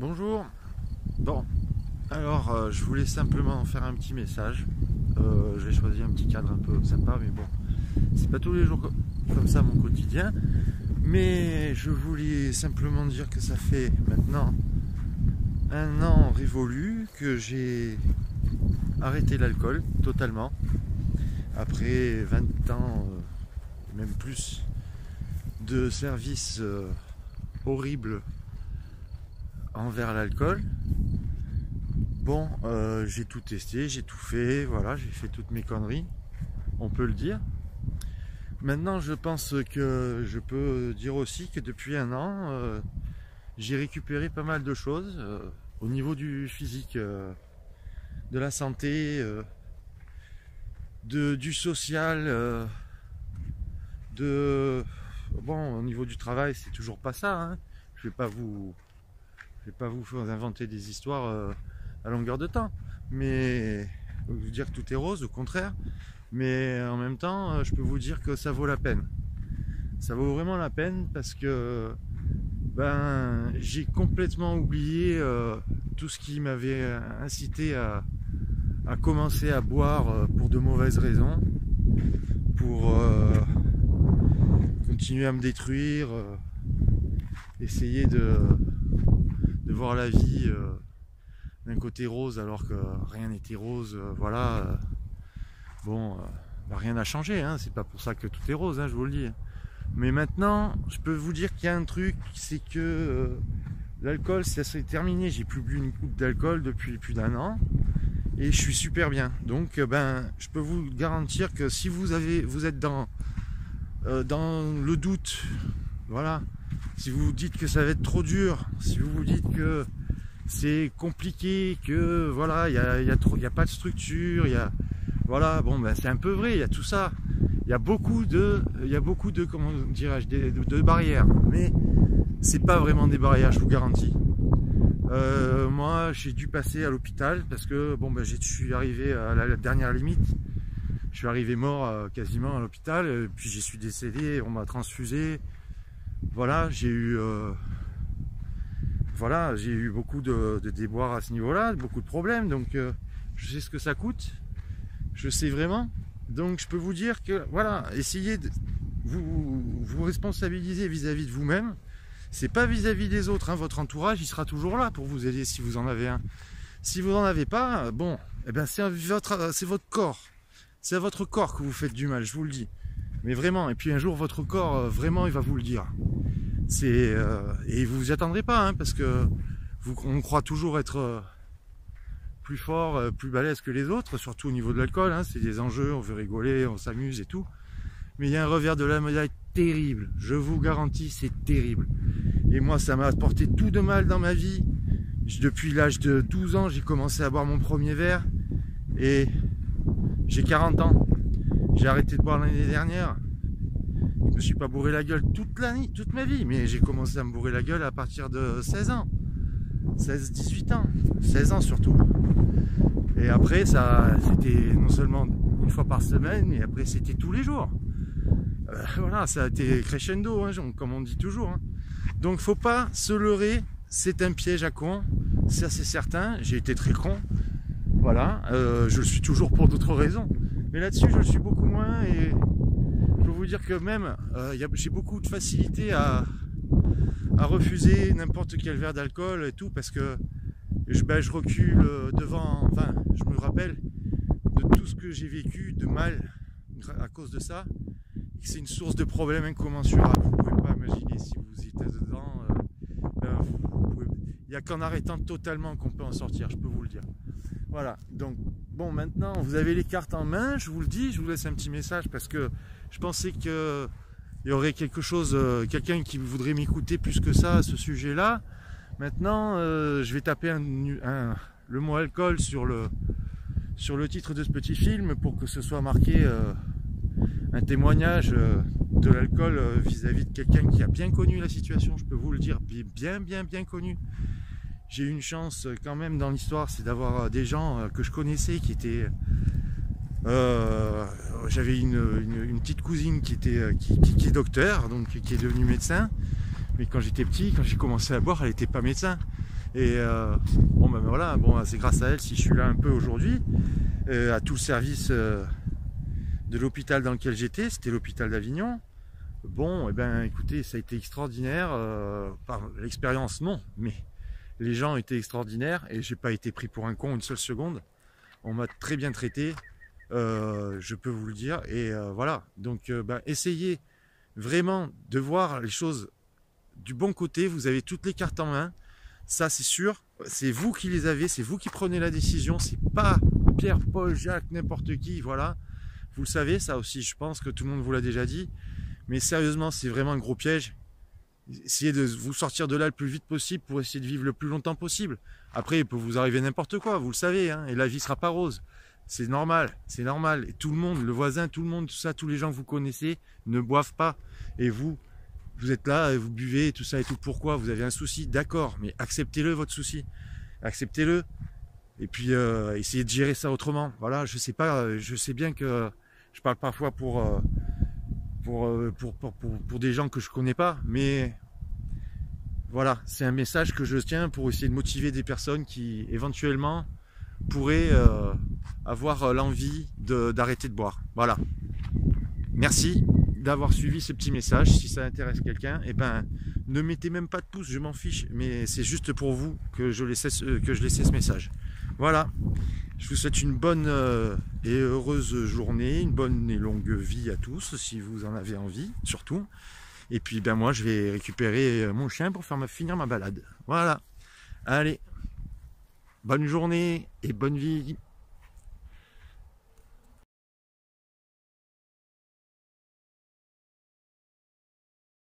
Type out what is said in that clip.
Bonjour. Bon, alors je voulais simplement faire un petit message. J'ai choisi un petit cadre un peu sympa, mais bon, c'est pas tous les jours comme ça mon quotidien. Mais je voulais simplement dire que ça fait maintenant un an révolu que j'ai arrêté l'alcool totalement. Après 20 ans, même plus, de services horribles envers l'alcool. Bon, j'ai tout testé, j'ai tout fait, voilà, j'ai fait toutes mes conneries, on peut le dire. Maintenant, je pense que je peux dire aussi que depuis un an, j'ai récupéré pas mal de choses au niveau du physique, de la santé, du social, bon, au niveau du travail, c'est toujours pas ça, hein. Je vais pas vous faire inventer des histoires à longueur de temps, mais vous dire que tout est rose, au contraire. Mais en même temps, je peux vous dire que ça vaut la peine. Ça vaut vraiment la peine parce que j'ai complètement oublié tout ce qui m'avait incité à commencer à boire pour de mauvaises raisons, pour continuer à me détruire, essayer de voir la vie d'un côté rose alors que rien n'était rose, voilà. Bon, rien n'a changé, hein, c'est pas pour ça que tout est rose, hein, je vous le dis. Mais maintenant, je peux vous dire qu'il y a un truc, c'est que l'alcool, ça s'est terminé. J'ai plus bu une goutte d'alcool depuis plus d'un an et je suis super bien. Donc, je peux vous garantir que si vous êtes dans le doute, voilà. Si vous vous dites que ça va être trop dur, si vous vous dites que c'est compliqué, que voilà, il y a pas de structure, voilà, bon, c'est un peu vrai, il y a tout ça. Il y a beaucoup de comment dirais-je, de barrières, mais c'est pas vraiment des barrières, je vous garantis. Moi, j'ai dû passer à l'hôpital parce que bon, je suis arrivé à la dernière limite. Je suis arrivé mort quasiment à l'hôpital, puis j'y suis décédé, on m'a transfusé. Voilà, j'ai eu beaucoup de déboires à ce niveau-là, beaucoup de problèmes, donc je sais ce que ça coûte, je sais vraiment. Donc je peux vous dire que voilà, essayez de vous responsabiliser vis-à-vis de vous-même. C'est pas vis-à-vis des autres, hein. Votre entourage, il sera toujours là pour vous aider si vous en avez un. Si vous n'en avez pas, bon, c'est votre corps. C'est à votre corps que vous faites du mal, je vous le dis. Mais vraiment, et puis un jour votre corps, vraiment, il va vous le dire. Et vous vous y attendrez pas, hein, parce que on croit toujours être plus fort, plus balèze que les autres, surtout au niveau de l'alcool, hein. C'est des enjeux, on veut rigoler, on s'amuse et tout. Mais il y a un revers de la médaille terrible, je vous garantis, c'est terrible. Et moi, ça m'a apporté tout de mal dans ma vie. Depuis l'âge de 12 ans, j'ai commencé à boire mon premier verre, et j'ai 40 ans. J'ai arrêté de boire l'année dernière. Je me suis pas bourré la gueule toute ma vie, mais j'ai commencé à me bourrer la gueule à partir de 16 ans. 16-18 ans. 16 ans surtout. Et après, c'était non seulement une fois par semaine, mais après c'était tous les jours. Voilà, ça a été crescendo, hein, comme on dit toujours. Hein. Donc faut pas se leurrer, c'est un piège à con. Ça c'est certain, j'ai été très con. Voilà, je le suis toujours pour d'autres raisons. Mais là-dessus, je le suis beaucoup moins, et je peux vous dire que même, j'ai beaucoup de facilité à refuser n'importe quel verre d'alcool et tout, parce que je recule devant, enfin, je me rappelle de tout ce que j'ai vécu de mal à cause de ça, et que c'est une source de problèmes incommensurable. Vous ne pouvez pas imaginer si vous étiez dedans. Il n'y a qu'en arrêtant totalement qu'on peut en sortir, je peux vous le dire. Voilà, donc bon, maintenant vous avez les cartes en main, je vous le dis, je vous laisse un petit message parce que je pensais qu'il y aurait quelqu'un qui voudrait m'écouter plus que ça à ce sujet-là. Maintenant, je vais taper le mot alcool sur le titre de ce petit film pour que ce soit marqué un témoignage de l'alcool vis-à-vis de quelqu'un qui a bien connu la situation, je peux vous le dire, bien connu. J'ai eu une chance quand même dans l'histoire, c'est d'avoir des gens que je connaissais qui étaient... j'avais une petite cousine qui est docteur, donc qui est devenue médecin. Mais quand j'étais petit, quand j'ai commencé à boire, elle n'était pas médecin. Et bon ben voilà, bon, c'est grâce à elle si je suis là un peu aujourd'hui, à tout le service de l'hôpital dans lequel j'étais, c'était l'hôpital d'Avignon. Bon, et ben écoutez, ça a été extraordinaire. L'expérience non, mais les gens étaient extraordinaires et j'ai pas été pris pour un con une seule seconde. On m'a très bien traité, je peux vous le dire. Et voilà, donc essayez vraiment de voir les choses du bon côté. Vous avez toutes les cartes en main, ça c'est sûr. C'est vous qui les avez, c'est vous qui prenez la décision. C'est pas Pierre, Paul, Jacques, n'importe qui. Voilà, vous le savez, ça aussi. Je pense que tout le monde vous l'a déjà dit. Mais sérieusement, c'est vraiment un gros piège. Essayez de vous sortir de là le plus vite possible pour essayer de vivre le plus longtemps possible. Après, il peut vous arriver n'importe quoi, vous le savez, hein, et la vie sera pas rose. C'est normal, c'est normal. Et tout le monde, le voisin, tout le monde, tout ça, tous les gens que vous connaissez ne boivent pas. Et vous êtes là, vous buvez, et tout ça et tout. Pourquoi? Vous avez un souci, d'accord, mais acceptez-le, votre souci. Acceptez-le. Et puis, essayez de gérer ça autrement. Voilà, je sais pas, je sais bien que je parle parfois pour des gens que je connais pas, mais voilà, c'est un message que je tiens pour essayer de motiver des personnes qui éventuellement pourraient avoir l'envie d'arrêter de boire. Voilà. Merci d'avoir suivi ce petit message. Si ça intéresse quelqu'un, et ben ne mettez même pas de pouce, je m'en fiche, mais c'est juste pour vous que je laissais ce message. Voilà. Je vous souhaite une bonne et heureuse journée, une bonne et longue vie à tous, si vous en avez envie, surtout. Et puis ben moi, je vais récupérer mon chien pour finir ma balade. Voilà. Allez, bonne journée et bonne vie.